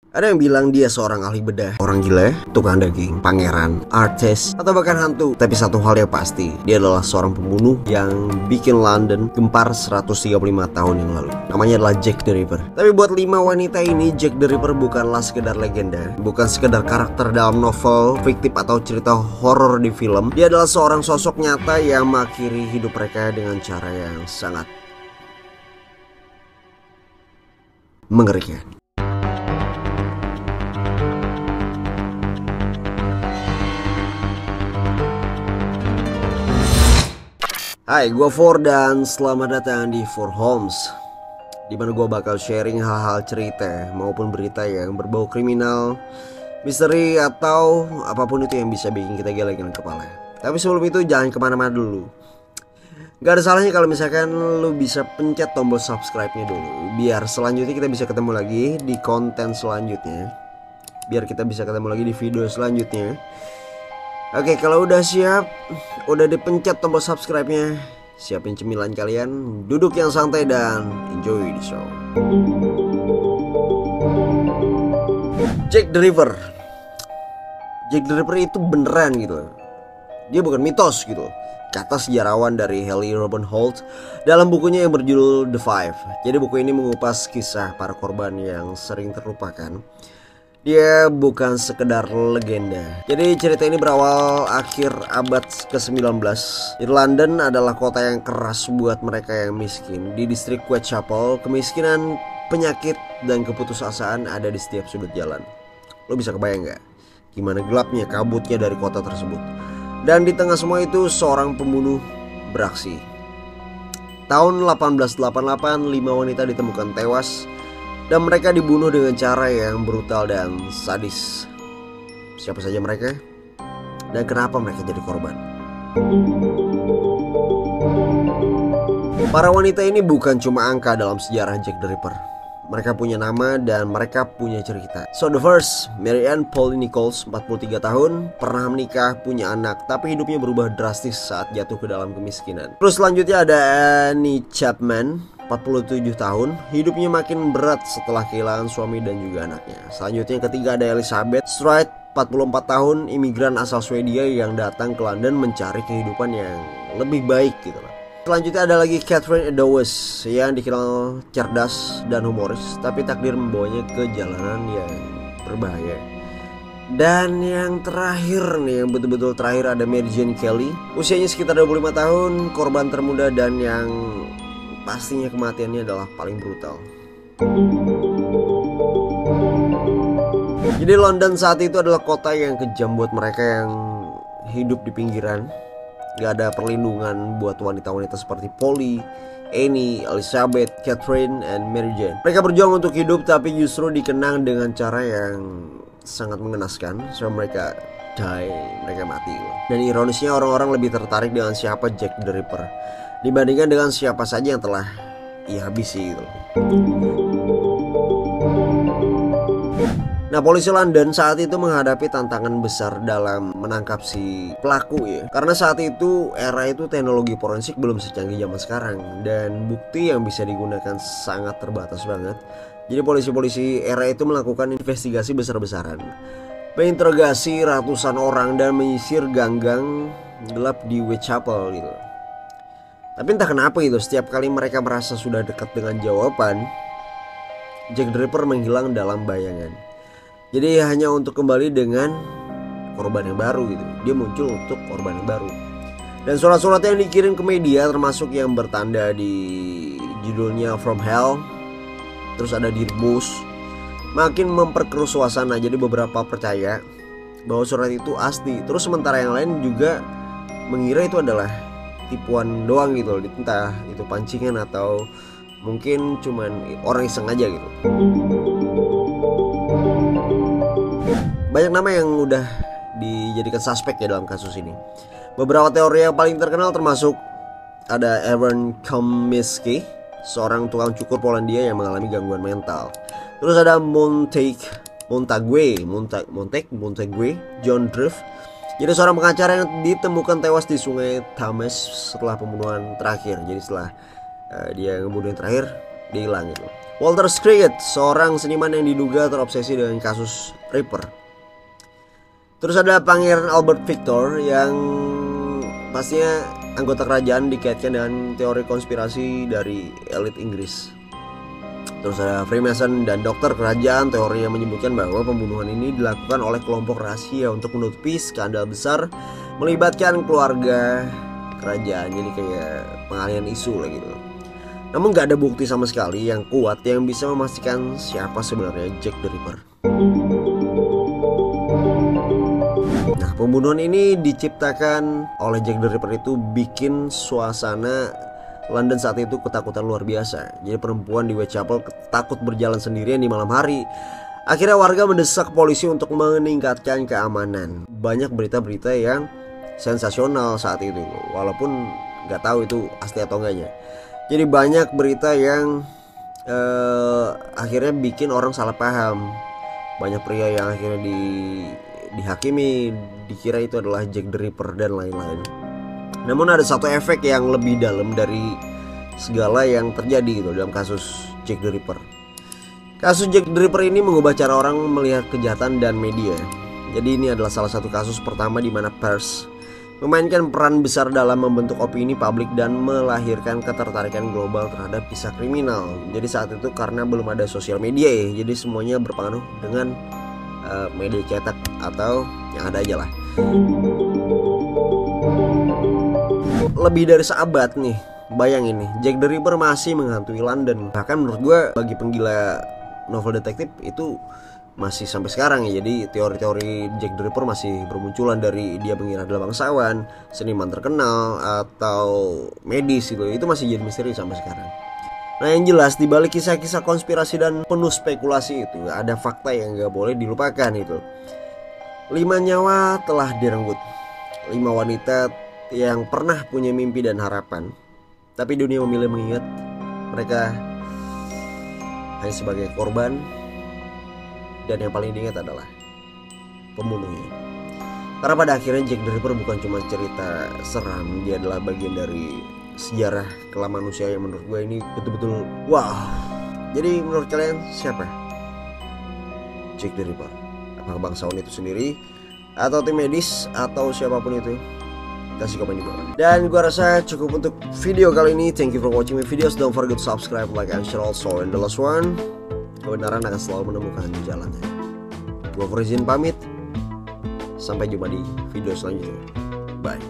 Ada yang bilang dia seorang ahli bedah, orang gila, tukang daging, pangeran, artis, atau bahkan hantu. Tapi satu hal yang pasti, dia adalah seorang pembunuh yang bikin London gempar 135 tahun yang lalu. Namanya adalah Jack the Ripper. Tapi buat 5 wanita ini, Jack the Ripper bukanlah sekedar legenda, bukan sekedar karakter dalam novel, fiktif atau cerita horor di film. Dia adalah seorang sosok nyata yang mengakhiri hidup mereka dengan cara yang sangat mengerikan. Hai, gue For dan selamat datang di For Holmes, dimana gue bakal sharing hal-hal cerita maupun berita yang berbau kriminal, misteri, atau apapun itu yang bisa bikin kita geleng kepala. Tapi sebelum itu jangan kemana-mana dulu. Gak ada salahnya kalau misalkan lu bisa pencet tombol subscribe-nya dulu, biar selanjutnya kita bisa ketemu lagi di konten selanjutnya, biar kita bisa ketemu lagi di video selanjutnya. Oke, kalau udah siap, udah dipencet tombol subscribe-nya, siapin cemilan kalian, duduk yang santai dan enjoy the show. Jack the Ripper. Jack the Ripper itu beneran gitu. Dia bukan mitos gitu, kata sejarawan dari Haley Robin Holt dalam bukunya yang berjudul The Five. Jadi buku ini mengupas kisah para korban yang sering terlupakan. Dia bukan sekedar legenda. Jadi cerita ini berawal akhir abad ke-19. Di London adalah kota yang keras buat mereka yang miskin. Di distrik Whitechapel, kemiskinan, penyakit, dan keputusasaan ada di setiap sudut jalan. Lo bisa kebayang gak gimana gelapnya, kabutnya dari kota tersebut? Dan di tengah semua itu seorang pembunuh beraksi. Tahun 1888, 5 wanita ditemukan tewas dan mereka dibunuh dengan cara yang brutal dan sadis. Siapa saja mereka? Dan kenapa mereka jadi korban? Para wanita ini bukan cuma angka dalam sejarah Jack the Ripper. Mereka punya nama dan mereka punya cerita. So the first, Mary Ann Polly Nichols, 43 tahun, pernah menikah, punya anak, tapi hidupnya berubah drastis saat jatuh ke dalam kemiskinan. Terus selanjutnya ada Annie Chapman, 47 tahun, hidupnya makin berat setelah kehilangan suami dan juga anaknya. Selanjutnya yang ketiga ada Elizabeth Stride, 44 tahun, imigran asal Swedia yang datang ke London mencari kehidupan yang lebih baik gitu lah. Selanjutnya ada lagi Catherine Eddowes yang dikenal cerdas dan humoris, tapi takdir membawanya ke jalanan yang berbahaya. Dan yang terakhir nih, yang betul-betul terakhir ada Mary Jane Kelly, usianya sekitar 25 tahun, korban termuda dan yang pastinya kematiannya adalah paling brutal. Jadi London saat itu adalah kota yang kejam buat mereka yang hidup di pinggiran. Gak ada perlindungan buat wanita-wanita seperti Polly, Annie, Elizabeth, Catherine, and Mary Jane. Mereka berjuang untuk hidup tapi justru dikenang dengan cara yang sangat mengenaskan. So mereka die, mereka mati. Dan ironisnya orang-orang lebih tertarik dengan siapa Jack the Ripper dibandingkan dengan siapa saja yang telah ia habisi gitu. Nah, polisi London saat itu menghadapi tantangan besar dalam menangkap si pelaku ya. Karena saat itu era itu teknologi forensik belum secanggih zaman sekarang dan bukti yang bisa digunakan sangat terbatas banget. Jadi polisi-polisi era itu melakukan investigasi besar-besaran, menginterogasi ratusan orang dan menyisir gang-gang gelap di Whitechapel gitu. Tapi entah kenapa itu setiap kali mereka merasa sudah dekat dengan jawaban, Jack the Ripper menghilang dalam bayangan. Jadi hanya untuk kembali dengan korban yang baru gitu. Dia muncul untuk korban yang baru. Dan surat-surat yang dikirim ke media termasuk yang bertanda di judulnya From Hell, terus ada Dirbus, makin memperkeruh suasana. Jadi beberapa percaya bahwa surat itu asli. Terus sementara yang lain juga mengira itu adalah tipuan doang gitu. Entah itu pancingan atau mungkin cuman orang iseng aja gitu. Banyak nama yang udah dijadikan suspek ya dalam kasus ini. Beberapa teori yang paling terkenal termasuk ada Aaron Comiskey, seorang tukang cukur Polandia yang mengalami gangguan mental. Terus ada Montague John Drift. Jadi seorang pengacara yang ditemukan tewas di sungai Thames setelah pembunuhan terakhir. Jadi setelah dia ngebunuh yang terakhir, dia hilang gitu. Walter Scruggs, seorang seniman yang diduga terobsesi dengan kasus Ripper. Terus ada Pangeran Albert Victor yang pastinya anggota kerajaan dikaitkan dengan teori konspirasi dari elit Inggris. Terus ada Freemason dan dokter kerajaan, teori yang menyebutkan bahwa pembunuhan ini dilakukan oleh kelompok rahasia untuk menutupi skandal besar melibatkan keluarga kerajaan. Jadi kayak pengalihan isu lah gitu. Namun gak ada bukti sama sekali yang kuat yang bisa memastikan siapa sebenarnya Jack the Ripper. Nah, pembunuhan ini diciptakan oleh Jack the Ripper itu bikin suasana London saat itu ketakutan luar biasa. Jadi perempuan di Whitechapel takut berjalan sendirian di malam hari. Akhirnya warga mendesak polisi untuk meningkatkan keamanan. Banyak berita-berita yang sensasional saat itu, walaupun gak tahu itu asli atau enggaknya. Jadi banyak berita yang akhirnya bikin orang salah paham. Banyak pria yang akhirnya dihakimi, dikira itu adalah Jack the Ripper dan lain-lain. Namun ada satu efek yang lebih dalam dari segala yang terjadi gitu dalam kasus Jack the Ripper. Kasus Jack the Ripper ini mengubah cara orang melihat kejahatan dan media. Jadi ini adalah salah satu kasus pertama di mana pers memainkan peran besar dalam membentuk opini publik dan melahirkan ketertarikan global terhadap kisah kriminal. Jadi saat itu karena belum ada sosial media ya, jadi semuanya berpengaruh dengan media cetak atau yang ada aja lah. Lebih dari seabad nih, bayangin nih, Jack the Ripper masih menghantui London. Bahkan menurut gue bagi penggila novel detektif itu masih sampai sekarang ya. Jadi teori-teori Jack the Ripper masih bermunculan, dari dia mengira adalah bangsawan, seniman terkenal, atau medis gitu. Itu masih jadi misteri sampai sekarang. Nah, yang jelas di balik kisah-kisah konspirasi dan penuh spekulasi itu ada fakta yang gak boleh dilupakan itu. 5 nyawa telah direnggut. 5 wanita yang pernah punya mimpi dan harapan, tapi dunia memilih mengingat mereka hanya sebagai korban. Dan yang paling diingat adalah pembunuhnya. Karena pada akhirnya Jack the Ripper bukan cuma cerita seram, dia adalah bagian dari sejarah kelam manusia yang menurut gue ini betul-betul wow. Jadi menurut kalian siapa Jack the Ripper? Apakah bangsawan itu sendiri, atau tim medis, atau siapapun itu? Kasih komen di bawah. Dan gue rasa cukup untuk video kali ini. Thank you for watching my videos. Don't forget to subscribe, like, and share also. And the last one, kebenaran akan selalu menemukan jalannya. Gue Farizin pamit. Sampai jumpa di video selanjutnya. Bye.